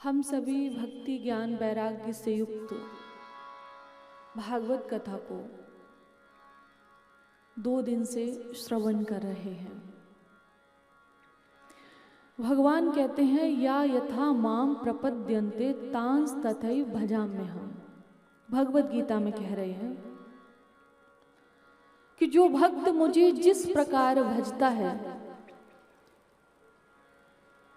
हम सभी भक्ति ज्ञान वैराग्य से युक्त भागवत कथा को 2 दिन से श्रवण कर रहे हैं। भगवान कहते हैं या यथा माम प्रपद्यन्ते तांस तथैव भजाम्यहम्। भगवत गीता में कह रहे हैं कि जो भक्त मुझे जिस प्रकार भजता है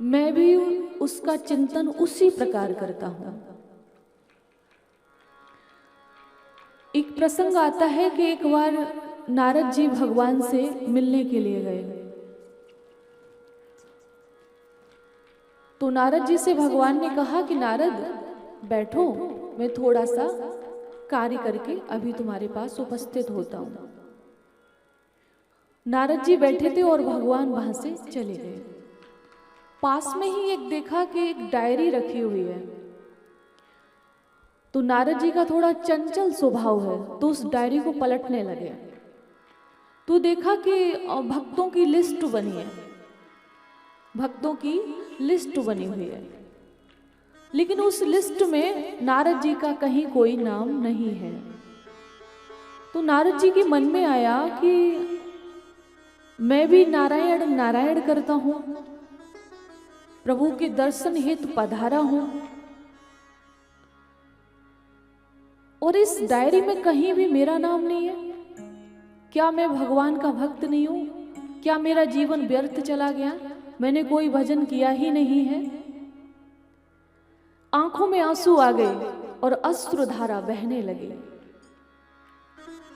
मैं भी उसका चिंतन उसी प्रकार करता हूं। एक प्रसंग आता है कि एक बार नारद जी भगवान से मिलने के लिए गए, तो नारद जी से भगवान ने कहा कि नारद बैठो, मैं थोड़ा सा कार्य करके अभी तुम्हारे पास उपस्थित होता हूं। नारद जी बैठे थे और भगवान वहां से चले गए। पास में ही एक देखा कि एक डायरी रखी हुई है, तो नारद जी का थोड़ा चंचल स्वभाव है, तो उस डायरी को पलटने लगे। तो देखा कि भक्तों की लिस्ट बनी है, भक्तों की लिस्ट बनी हुई है, लेकिन उस लिस्ट में नारद जी का कहीं कोई नाम नहीं है। तो नारद जी के मन में आया कि मैं भी नारायण नारायण करता हूं, प्रभु के दर्शन हेतु पधारा हूं, और इस डायरी में कहीं भी मेरा नाम नहीं है। क्या मैं भगवान का भक्त नहीं हूं? क्या मेरा जीवन व्यर्थ चला गया? मैंने कोई भजन किया ही नहीं है। आंखों में आंसू आ गए और अश्रुधारा बहने लगी।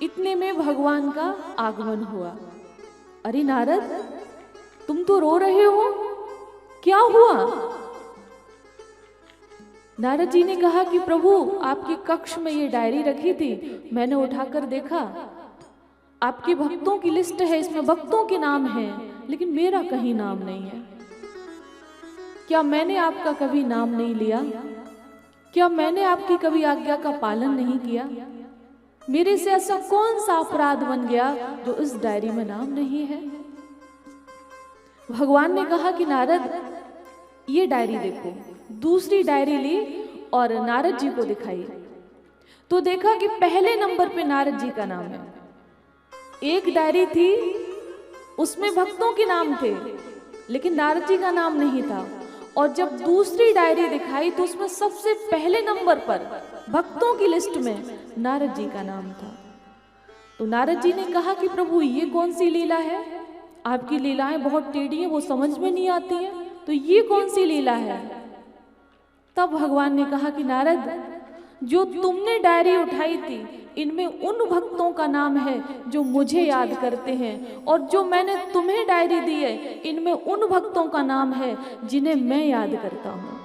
इतने में भगवान का आगमन हुआ। अरे नारद, तुम तो रो रहे हो, क्या हुआ? नारद जी ने कहा कि प्रभु, आपके कक्ष में ये डायरी रखी थी, मैंने उठाकर देखा, आपके भक्तों की लिस्ट है, इसमें भक्तों के नाम हैं, लेकिन मेरा कहीं नाम नहीं है। क्या मैंने आपका कभी नाम नहीं लिया? क्या मैंने आपकी कभी आज्ञा का पालन नहीं किया? मेरे से ऐसा कौन सा अपराध बन गया जो इस डायरी में नाम नहीं है? भगवान ने कहा कि नारद, ये डायरी देखो। दूसरी डायरी ली और नारद जी को दिखाई, तो देखा कि पहले नंबर पे नारद जी का नाम है। एक डायरी थी, उसमें भक्तों के नाम थे, लेकिन नारद जी का नाम नहीं था। और जब दूसरी डायरी दिखाई तो उसमें सबसे पहले नंबर पर भक्तों की लिस्ट में नारद जी का नाम था। तो नारद जी ने कहा कि प्रभु, ये कौन सी लीला है? आपकी लीलाएं बहुत टेढ़ी हैं, वो समझ में नहीं आती हैं, तो ये कौन सी लीला है? तब भगवान ने कहा कि नारद, जो तुमने डायरी उठाई थी, इनमें उन भक्तों का नाम है जो मुझे याद करते हैं, और जो मैंने तुम्हें डायरी दी है, इनमें उन भक्तों का नाम है जिन्हें मैं याद करता हूं।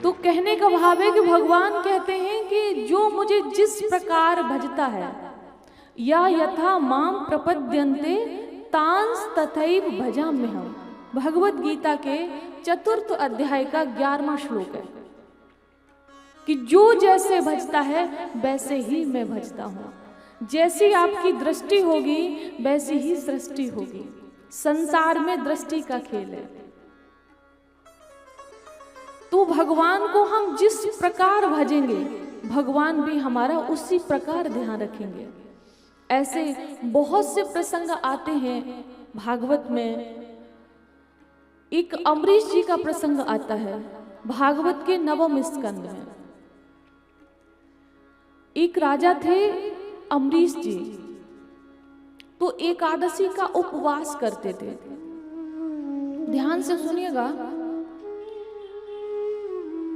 तो कहने का भाव है कि भगवान कहते हैं कि जो मुझे जिस प्रकार भजता है, या यथा माम प्रपद्यन्ते तांस तथैव भजाम्यहम्। भगवत गीता के 4th अध्याय का 11वां श्लोक है कि जो जैसे भजता है वैसे ही मैं भजता हूं। जैसी आपकी दृष्टि होगी वैसी ही सृष्टि होगी। संसार में दृष्टि का खेल है। तो भगवान को हम जिस प्रकार भजेंगे, भगवान भी हमारा उसी प्रकार ध्यान रखेंगे। ऐसे बहुत से प्रसंग आते हैं भागवत में। एक अम्बरीश जी का प्रसंग आता है भागवत के 9वें स्कंद में। एक राजा थे अम्बरीश जी, तो एकादशी का उपवास करते थे। ध्यान से सुनिएगा।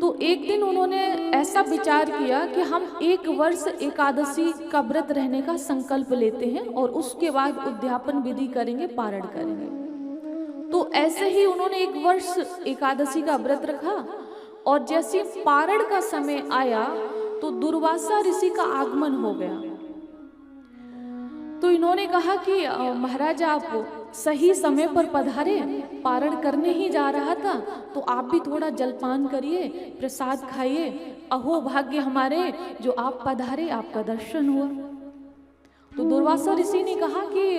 तो एक दिन उन्होंने ऐसा विचार किया कि हम 1 वर्ष एकादशी का व्रत रहने का संकल्प लेते हैं और उसके बाद उद्यापन विधि करेंगे, पारण करेंगे। तो ऐसे ही उन्होंने 1 वर्ष एकादशी का व्रत रखा, और जैसे पारण का समय आया तो दुर्वासा ऋषि का आगमन हो गया। तो इन्होंने कहा कि महाराज, आप सही समय पर पधारे, पारण करने ही जा रहा था, तो आप भी थोड़ा जलपान करिए, प्रसाद खाइए। अहो भाग्य हमारे जो आप पधारे, आपका दर्शन हुआ। तो दुर्वासा ऋषि ने कहा कि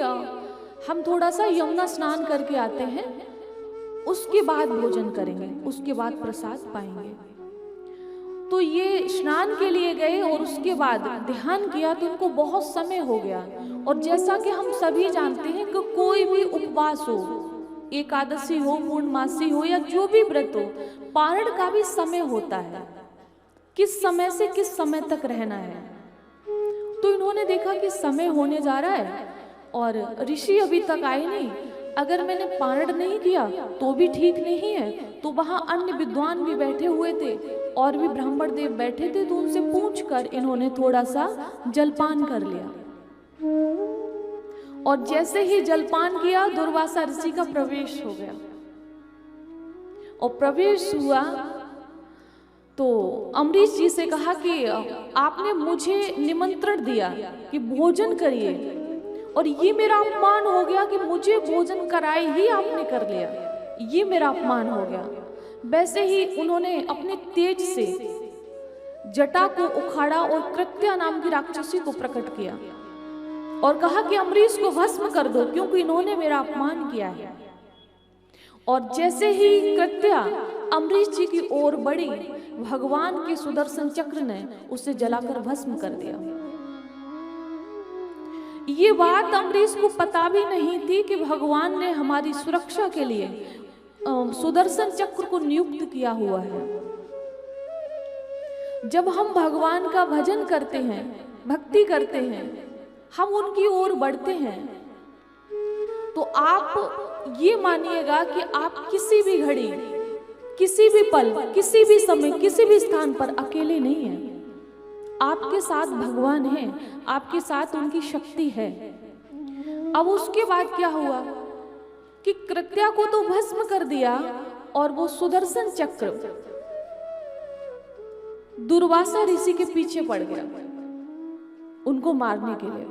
हम थोड़ा सा यमुना स्नान करके आते हैं, उसके बाद भोजन करेंगे, उसके बाद प्रसाद पाएंगे। तो ये स्नान के लिए गए और उसके बाद ध्यान किया तो उनको बहुत समय हो गया। और जैसा कि हम सभी जानते हैं कि कोई भी उपवास हो, एकादशी हो, पूर्णमासी हो या जो भी व्रत हो, पारण का भी समय होता है, किस समय से किस समय तक रहना है। तो इन्होंने देखा कि समय होने जा रहा है और ऋषि अभी तक आए नहीं, अगर मैंने पारण नहीं किया तो भी ठीक नहीं है। तो वहां अन्य विद्वान भी बैठे हुए थे और भी ब्राह्मण देव बैठे थे, तो उनसे पूछकर इन्होंने थोड़ा सा जलपान कर लिया। और जैसे ही जलपान किया दुर्वासा ऋषि का प्रवेश हो गया। और प्रवेश हुआ तो अम्बरीश जी से कहा कि आपने मुझे निमंत्रण दिया कि भोजन करिए, और ये मेरा अपमान हो गया कि मुझे भोजन कराए ही आपने कर लिया, ये मेरा अपमान हो गया। वैसे ही उन्होंने अपने तेज से जटा को उखाड़ा और कृत्या नाम की राक्षसी को प्रकट किया और कहा कि अम्बरीश को भस्म कर दो, क्योंकि इन्होंने मेरा अपमान किया है। और जैसे ही कृत्या अम्बरीश जी की ओर बढ़ी, भगवान के सुदर्शन चक्र ने उसे जलाकर भस्म कर दिया। ये बात अम्बरीश को पता भी नहीं थी कि भगवान ने हमारी सुरक्षा के लिए सुदर्शन चक्र को नियुक्त किया हुआ है। जब हम भगवान का भजन करते हैं, भक्ति करते हैं, हम उनकी ओर बढ़ते हैं, तो आप ये मानिएगा कि आप किसी भी घड़ी, किसी भी पल, किसी भी समय, किसी भी स्थान पर अकेले नहीं हैं। आपके साथ भगवान हैं, आपके साथ उनकी शक्ति है। अब उसके बाद क्या हुआ कि कृत्या को तो भस्म कर दिया और वो सुदर्शन चक्र दुर्वासा ऋषि के पीछे पड़ गया उनको मारने के लिए।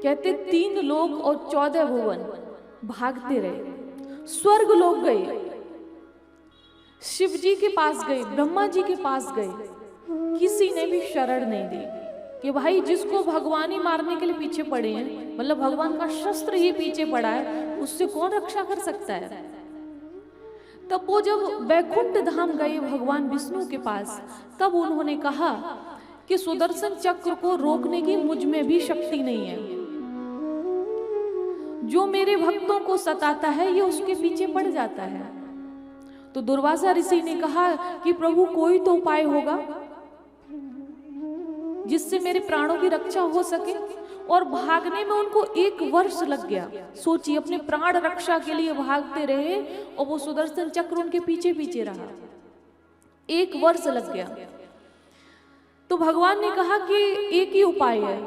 कहते 3 लोक और 14 भुवन भागते रहे, स्वर्ग लोग गए, शिव जी के पास गए, ब्रह्मा जी के पास गए, किसी ने भी शरण नहीं दी कि भाई जिसको भगवान ही मारने के लिए पीछे पड़े हैं, मतलब भगवान का शस्त्र ही पीछे पड़ा है, उससे कौन रक्षा कर सकता है। तब वो जब वैकुंठ धाम गए भगवान विष्णु के पास, तब उन्होंने कहा कि सुदर्शन चक्र को रोकने की मुझ में भी शक्ति नहीं है, जो मेरे भक्तों को सताता है ये उसके पीछे पड़ जाता है। तो दुर्वासा ऋषि ने कहा कि प्रभु कोई तो उपाय होगा जिससे मेरे प्राणों की रक्षा हो सके। और भागने में उनको 1 वर्ष लग गया। सोचिए, अपने प्राण रक्षा के लिए भागते रहे और वो सुदर्शन चक्र उनके पीछे पीछे रहा, 1 वर्ष लग गया। तो भगवान ने कहा कि एक ही उपाय है,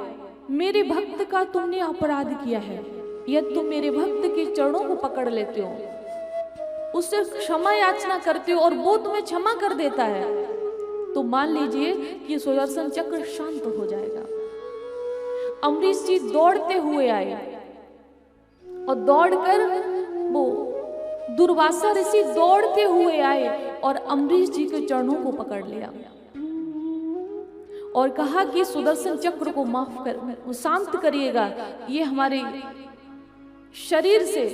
मेरे भक्त का तुमने अपराध किया है, यदि तुम मेरे भक्त के चरणों को पकड़ लेते हो, उससे क्षमा याचना करते हो और वो तुम्हें क्षमा कर देता है, तो मान लीजिए कि सुदर्शन चक्र शांत हो जाएगा। अम्बरीश जी दौड़ते हुए आए और दौड़कर वो दुर्वासा ऋषि दौड़ते हुए आए और अम्बरीश जी के चरणों को पकड़ लिया और कहा कि सुदर्शन चक्र को माफ कर, शांत करिएगा, ये हमारे शरीर से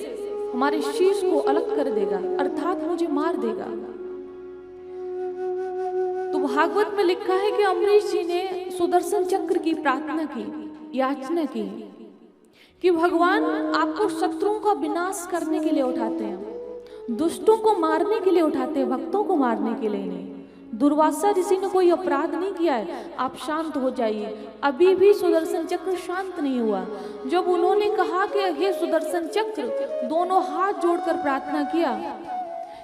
हमारे शीश को अलग कर देगा, अर्थात मुझे मार देगा। तो भागवत में लिखा है कि अम्बरीश जी ने सुदर्शन चक्र की प्रार्थना की, याचना की कि भगवान आपको शत्रुओं का विनाश करने के लिए उठाते हैं, दुष्टों को मारने के लिए उठाते हैं, भक्तों को मारने के लिए नहीं। दुर्वासा ऋषि ने कोई अपराध नहीं किया है, आप शांत हो जाइए। अभी भी सुदर्शन चक्र शांत नहीं हुआ। जब उन्होंने कहा कि हे सुदर्शन चक्र, दोनों हाथ जोड़कर प्रार्थना किया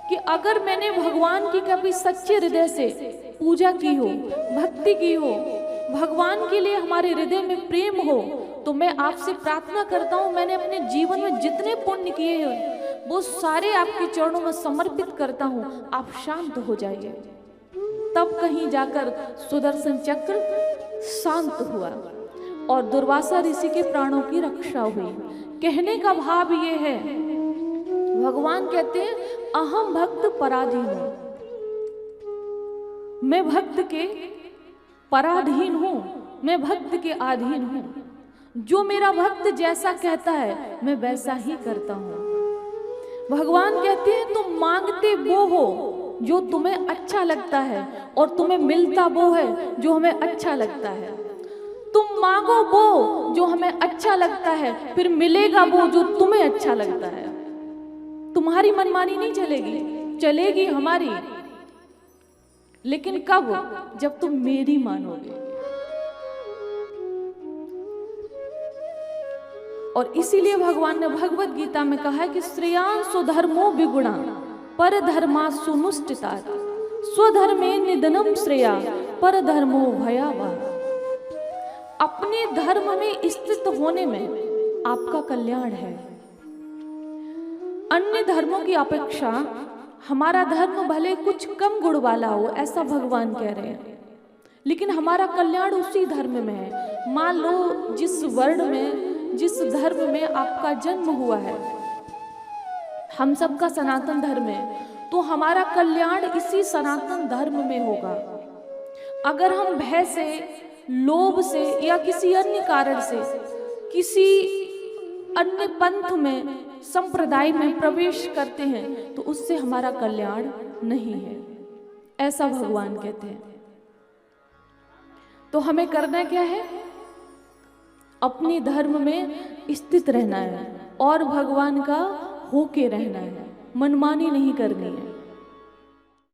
कि अगर मैंने भगवान की कभी सच्चे हृदय से पूजा की हो, भक्ति की हो, भगवान के लिए हमारे हृदय में प्रेम हो, तो मैं आपसे प्रार्थना करता हूँ, मैंने अपने जीवन में जितने पुण्य किए हैं वो सारे आपके चरणों में समर्पित करता हूँ, आप शांत हो जाइए। तब कहीं जाकर सुदर्शन चक्र शांत हुआ और दुर्वासा ऋषि के प्राणों की रक्षा हुई। कहने का भाव ये है, भगवान कहते हैं अहम भक्त पराधीन हूं, मैं भक्त के पराधीन हूं, मैं भक्त के अधीन हूं। जो मेरा भक्त जैसा कहता है मैं वैसा ही करता हूं। भगवान कहते हैं तुम मांगते वो हो जो तुम्हें अच्छा लगता है, और तुम्हें मिलता वो है जो हमें अच्छा लगता है। तुम मांगो वो जो हमें अच्छा लगता है, फिर मिलेगा वो जो तुम्हें अच्छा लगता है। तुम्हारी मनमानी नहीं चलेगी, चलेगी हमारी, लेकिन कब? जब तुम मेरी मानोगे। और इसीलिए भगवान ने भगवत गीता में कहा है कि श्रेयांसो धर्मो विगुणा पर धर्मा सुनुष्ठिता स्वधर्मे निधनम श्रेया पर धर्मो भयावह। अपने धर्म में स्थित होने में आपका कल्याण है। अन्य धर्मों की अपेक्षा हमारा धर्म भले कुछ कम गुण वाला हो, ऐसा भगवान कह रहे हैं, लेकिन हमारा कल्याण उसी धर्म में है। मान लो जिस वर्ण में, जिस धर्म में आपका जन्म हुआ है, हम सबका सनातन धर्म है, तो हमारा कल्याण इसी सनातन धर्म में होगा। अगर हम भय से, लोभ से या किसी अन्य कारण से किसी अन्य पंथ में, संप्रदाय में प्रवेश करते हैं, तो उससे हमारा कल्याण नहीं है, ऐसा भगवान कहते हैं। तो हमें करना क्या है? अपने धर्म में स्थित रहना है और भगवान का होके रहना है, मनमानी नहीं करनी है।